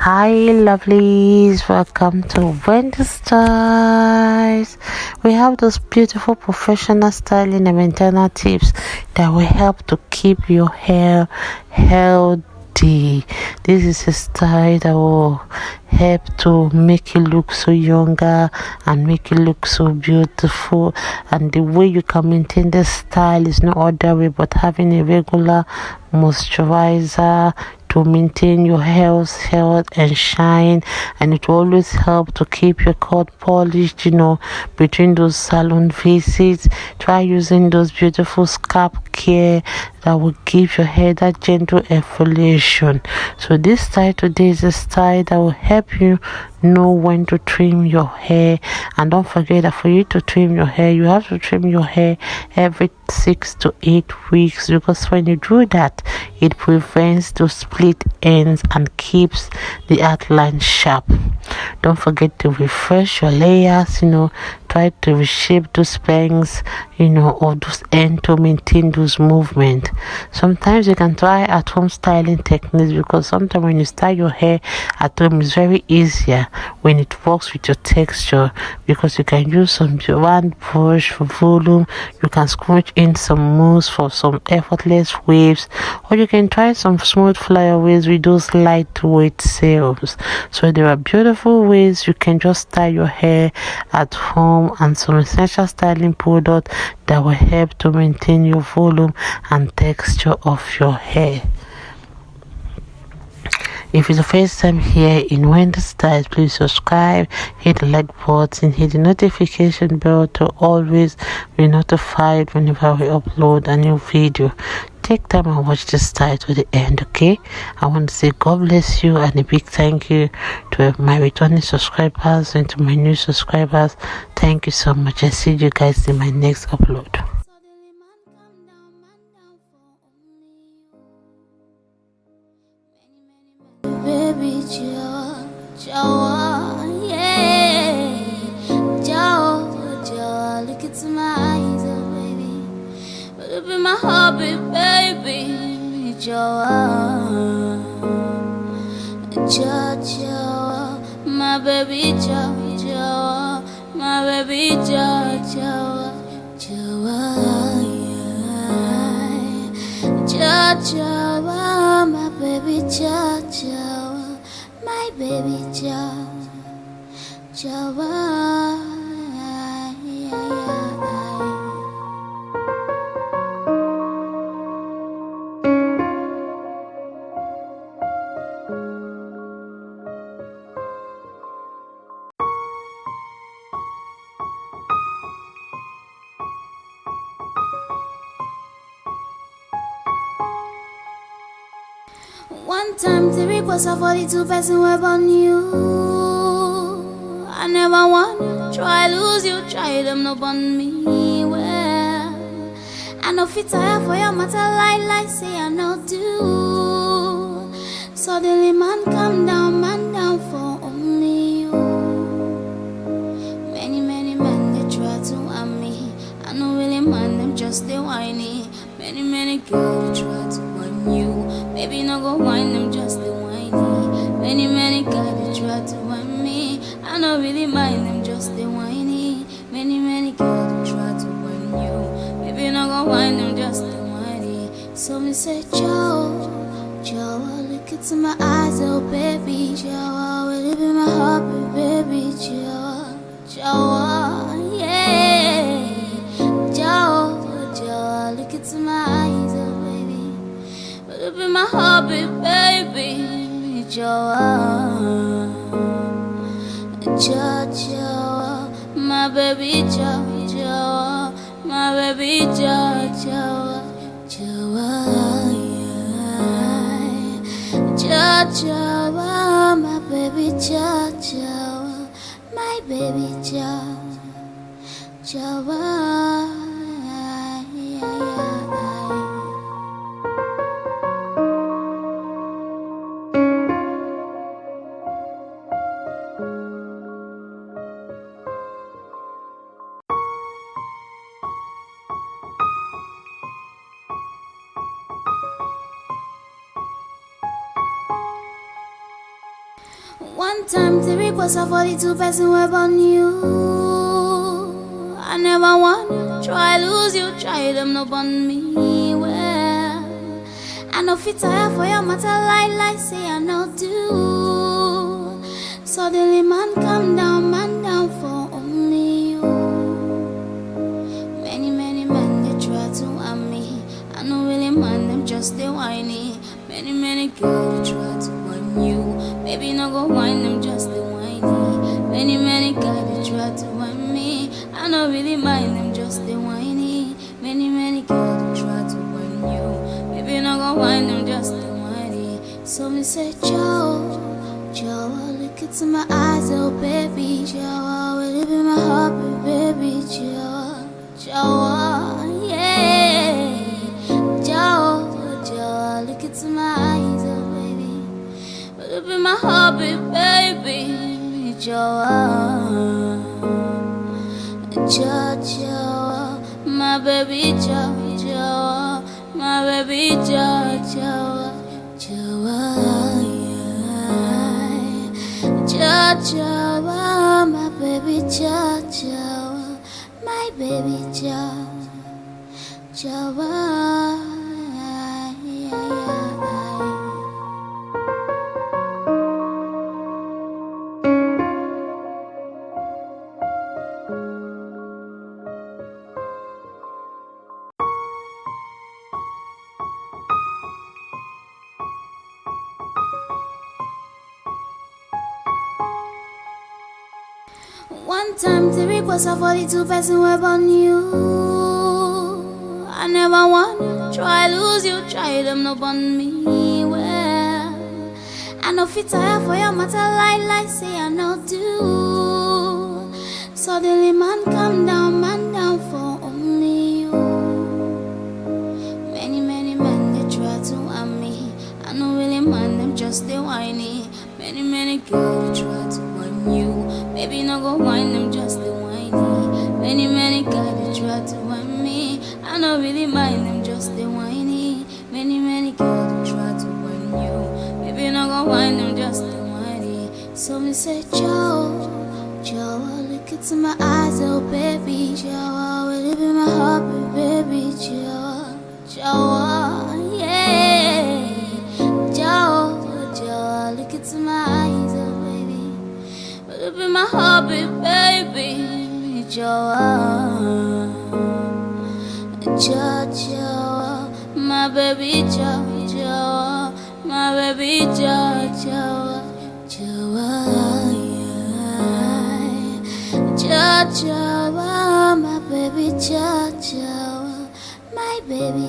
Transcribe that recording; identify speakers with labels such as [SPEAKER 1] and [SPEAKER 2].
[SPEAKER 1] Hi lovelies, welcome to Wendy Styles. We have those beautiful professional styling and maintenance tips that will help to keep your hair healthy. This is a style that will help to make you look so younger and make you look so beautiful. And the way you can maintain this style is no other way but having a regular moisturizer to maintain your health and shine, and it will always help to keep your cut polished, between those salon visits. Try using those beautiful scalp care that will give your hair that gentle exfoliation. So this style today is a style that will help you know when to trim your hair. And don't forget that for you to trim your hair, you have to trim your hair every 6 to 8 weeks, because when you do that, it prevents those split ends and keeps the outline sharp. Don't forget to refresh your layers, try to reshape those bangs, of those ends to maintain those movements. Sometimes you can try at home styling techniques, because sometimes when you style your hair at home, it's very easier when it works with your texture, because you can use some round brush for volume, you can scrunch in some mousse for some effortless waves, or you can try some smooth flyaways with those lightweight serums. So there are beautiful ways you can just style your hair at home, and some essential styling products that will help to maintain your volume and texture of your hair. If it's the first time here in Wendy Styles, please subscribe, hit the like button, hit the notification bell to always be notified whenever we upload a new video. Take time and watch this style to the end, okay? I want to say God bless you, and a big thank you to my returning subscribers and to my new subscribers. Thank you so much. I see you guys in my next upload.
[SPEAKER 2] Baby, Jawa, yeah. Jawa, look into my eyes, oh baby. But up in my heartbeat, baby, Jawa, my baby, Jawa, my baby, Jawa, Jawa, my baby, Jawa, my baby, Jawa. One time the request of 42 person web on you. I never want try lose you, try them no on me. Well, I know fit tire for your matter like say I know do. Suddenly man down for only you. Many men they try to want me. I know really man them just they whiny. Many girls they try to want you. Baby, no go whine them, just the whiny. Many guys they try to whine me. I don't really mind them, just the whiny. Many girls they try to whine you. Baby, no go whine them, just the whiny. So me say, Joe, look into my eyes, oh baby. Joe, will it be my heart, baby? Joe, yeah. Joe, look into my eyes, oh baby. Up in my heartbeat, baby, Jawa, my baby, Jawa, my baby, Jawa, my baby, Jawa, my baby, Jawa. One time the request of 42 person web on you. I never want try lose you, try them no on me. Well, I know fit tire for your matter like say I know do. Suddenly man down for only you. Many men they try to harm me. I know really man them just they whiny. Many girls they try to whine you. Baby no go whine them just they whiny. Many guys they try to whine me. I know really mind them just they whiny. Many girls they try to whine you. Baby no go whine them just they whiny. So me say Joe, look into my eyes, oh baby, Joe, will it be my heart, baby, Joe, yeah, Joe, look into my eyes, oh baby, will it be my heart, baby, Joe, my baby, Joe, my baby, Joe, my baby, my baby, One time the request of 42 person web on you. I never want try lose you, try them no on me. Well, I know fit tire for your matter like say I know do. Suddenly man down for only you. Many men they try to harm me. I know really man them just they whiny. Many girls they try to whine you. Baby no go whine them just they whiny. Many guys they try to whine me. I know really mind them just they whiny. Many girls they try to whine you. Baby no go whine them just they whiny. So me say Joe, look into my eyes, oh baby, Joe, will it be my heart, baby, Joe, yeah, Joe, look into my eyes, oh baby, will it be my heart, baby, Joe, my baby, Joe, my baby, Joe, my baby, my baby,